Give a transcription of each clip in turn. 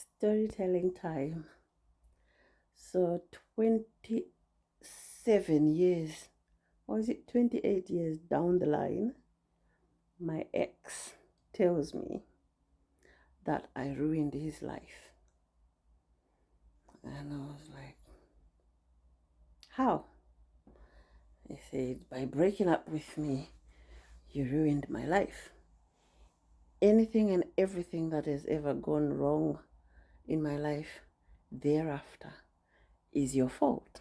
Storytelling time. So 27 years, or is it 28 years down the line, my ex tells me that I ruined his life. And I was like, how? He said, by breaking up with me, you ruined my life. Anything and everything that has ever gone wrong in my life thereafter is your fault.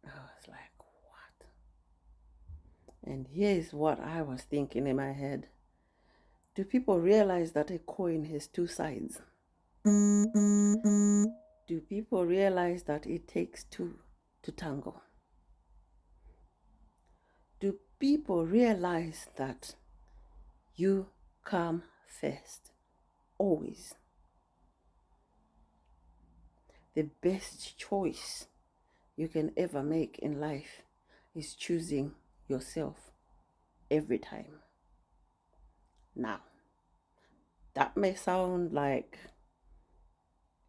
I was like, what? And here's what I was thinking in my head. Do people realize that a coin has two sides? Do people realize that it takes two to tango? Do people realize that you come first? Always. The best choice you can ever make in life is choosing yourself every time. Now, that may sound like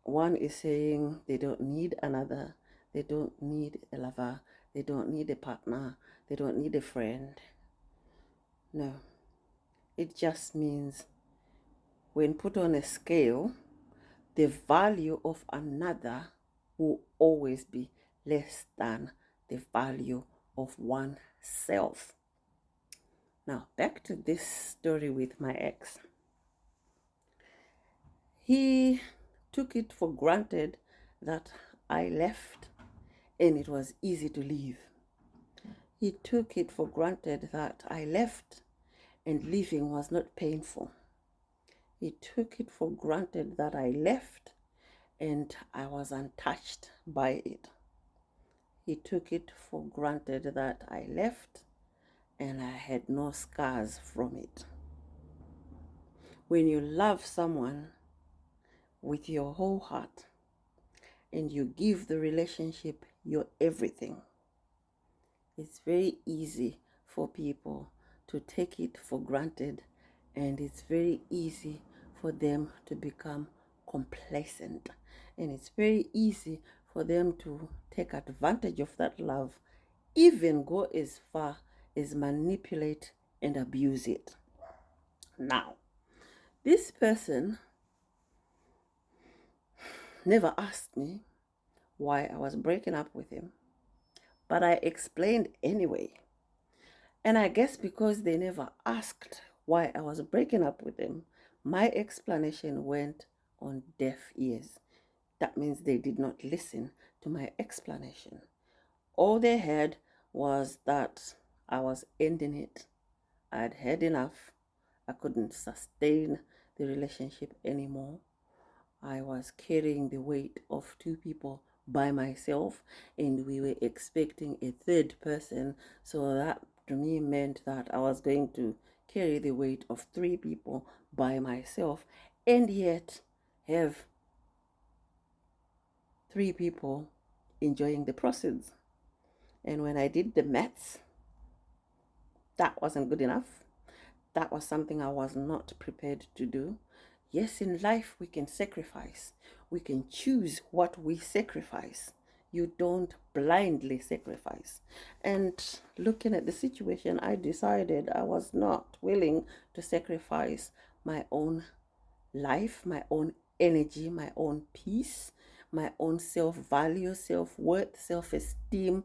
one is saying they don't need another, they don't need a lover, they don't need a partner, they don't need a friend. No, it just means when put on a scale, the value of another will always be less than the value of oneself. Now, back to this story with my ex. He took it for granted that I left and it was easy to leave. He took it for granted that I left and leaving was not painful. He took it for granted that I left and I was untouched by it. He took it for granted that I left and I had no scars from it. When you love someone with your whole heart and you give the relationship your everything, it's very easy for people to take it for granted, and it's very easy for them to become complacent, and it's very easy for them to take advantage of that love, even go as far as manipulate and abuse it. Now, this person never asked me why I was breaking up with him, but I explained anyway. And I guess because they never asked why I was breaking up with him, my explanation went on deaf ears. That means they did not listen to my explanation. All they heard was that I was ending it. I had had enough. I couldn't sustain the relationship anymore. I was carrying the weight of two people by myself, and we were expecting a third person. So that to me meant that I was going to carry the weight of three people by myself, and yet have three people enjoying the proceeds. And when I did the maths, that wasn't good enough. That was something I was not prepared to do. Yes, in life we can sacrifice. We can choose what we sacrifice. You don't blindly sacrifice. And looking at the situation, I decided I was not willing to sacrifice my own life, my own energy, my own peace, my own self-value, self-worth, self-esteem,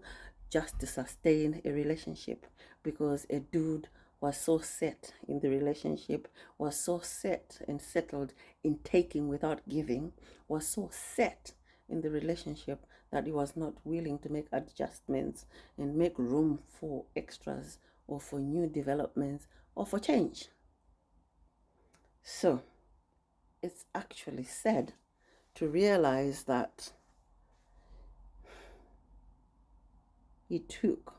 just to sustain a relationship, because a dude was so set in the relationship, was so set and settled in taking without giving, was so set in the relationship that he was not willing to make adjustments and make room for extras or for new developments or for change. So it's actually sad to realize that he took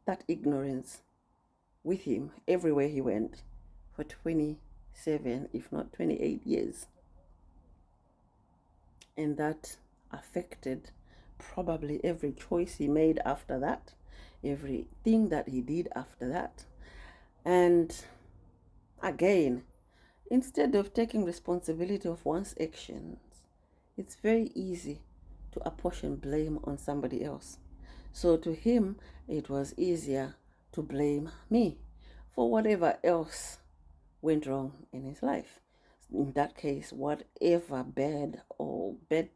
that ignorance with him everywhere he went for 27, if not 28 years. And that affected probably every choice he made after that, everything that he did after that. And again, instead of taking responsibility of one's actions, it's very easy to apportion blame on somebody else. So to him, it was easier to blame me for whatever else went wrong in his life. In that case, whatever bad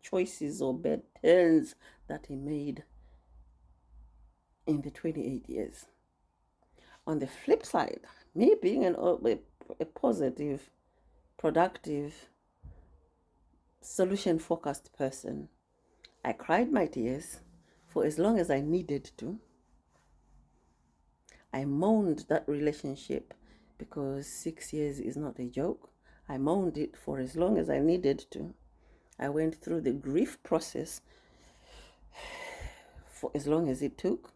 choices or bad turns that he made in the 28 years. On the flip side, me being a positive, productive, solution focused person, I cried my tears for as long as I needed to. I moaned that relationship because 6 years is not a joke. I moaned it for as long as I needed to. I went through the grief process for as long as it took.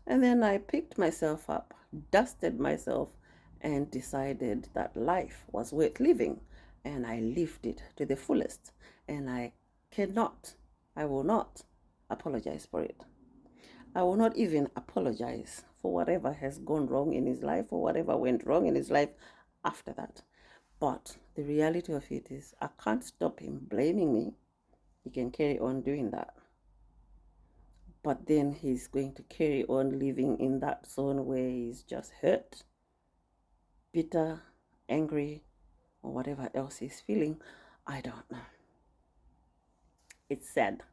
And then I picked myself up, dusted myself, and decided that life was worth living. And I lived it to the fullest. And I will not apologize for it. I will not even apologize for whatever has gone wrong in his life or whatever went wrong in his life after that. But the reality of it is, I can't stop him blaming me. He can carry on doing that. But then he's going to carry on living in that zone where he's just hurt, bitter, angry, or whatever else he's feeling. I don't know. It's sad.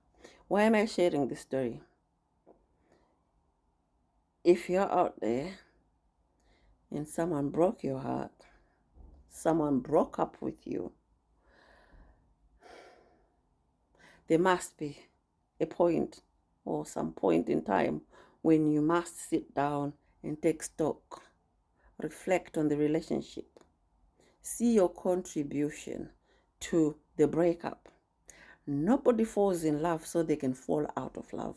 Why am I sharing this story? If you're out there and someone broke your heart, someone broke up with you, there must be a point or some point in time when you must sit down and take stock, reflect on the relationship, see your contribution to the breakup. Nobody falls in love so they can fall out of love.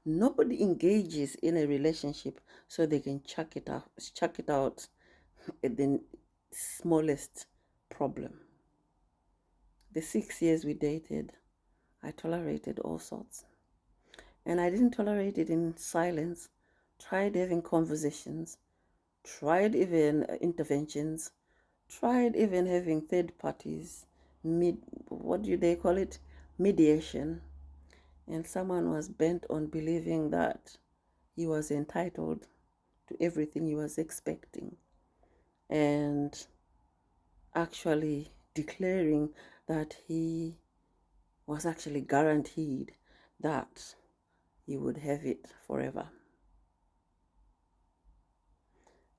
Nobody engages in a relationship so they can chuck it out at the smallest problem. The 6 years we dated, I tolerated all sorts. And I didn't tolerate it in silence. Tried having conversations, tried even interventions, tried even having third parties, what do they call it? Mediation. And someone was bent on believing that he was entitled to everything he was expecting, and actually declaring that he was actually guaranteed that he would have it forever.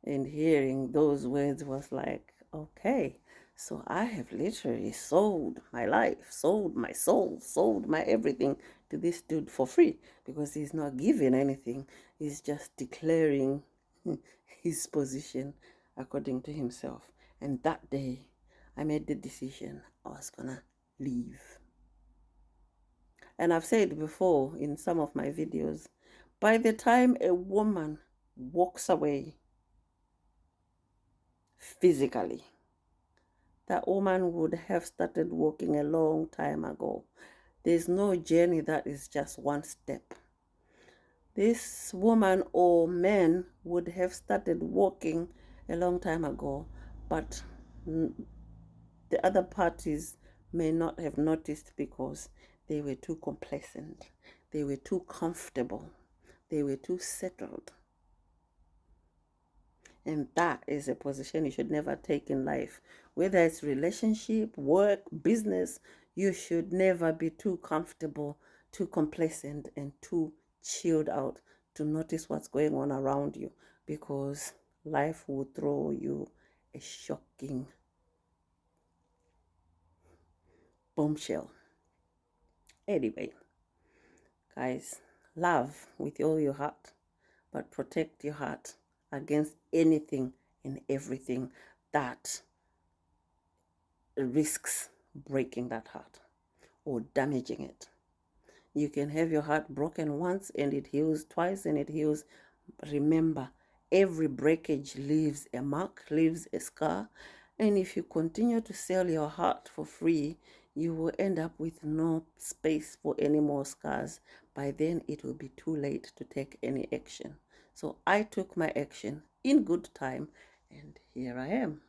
And hearing those words was like, okay, so I have literally sold my life, sold my soul, sold my everything to this dude for free, because he's not giving anything. He's just declaring his position according to himself. And that day, I made the decision I was gonna leave. And I've said before in some of my videos, by the time a woman walks away physically, that woman would have started walking a long time ago. There's no journey that is just one step. This woman or man would have started walking a long time ago, but the other parties may not have noticed because they were too complacent, they were too comfortable, they were too settled. And that is a position you should never take in life. Whether it's relationship, work, business, you should never be too comfortable, too complacent, and too chilled out to notice what's going on around you, because life will throw you a shocking bombshell. Anyway, guys, love with all your heart, but protect your heart against anything and everything that risks breaking that heart or damaging it. You can have your heart broken once and it heals, twice and it heals. Remember, every breakage leaves a mark, leaves a scar. And if you continue to sell your heart for free, you will end up with no space for any more scars. By then, it will be too late to take any action. So I took my action in good time, and here I am.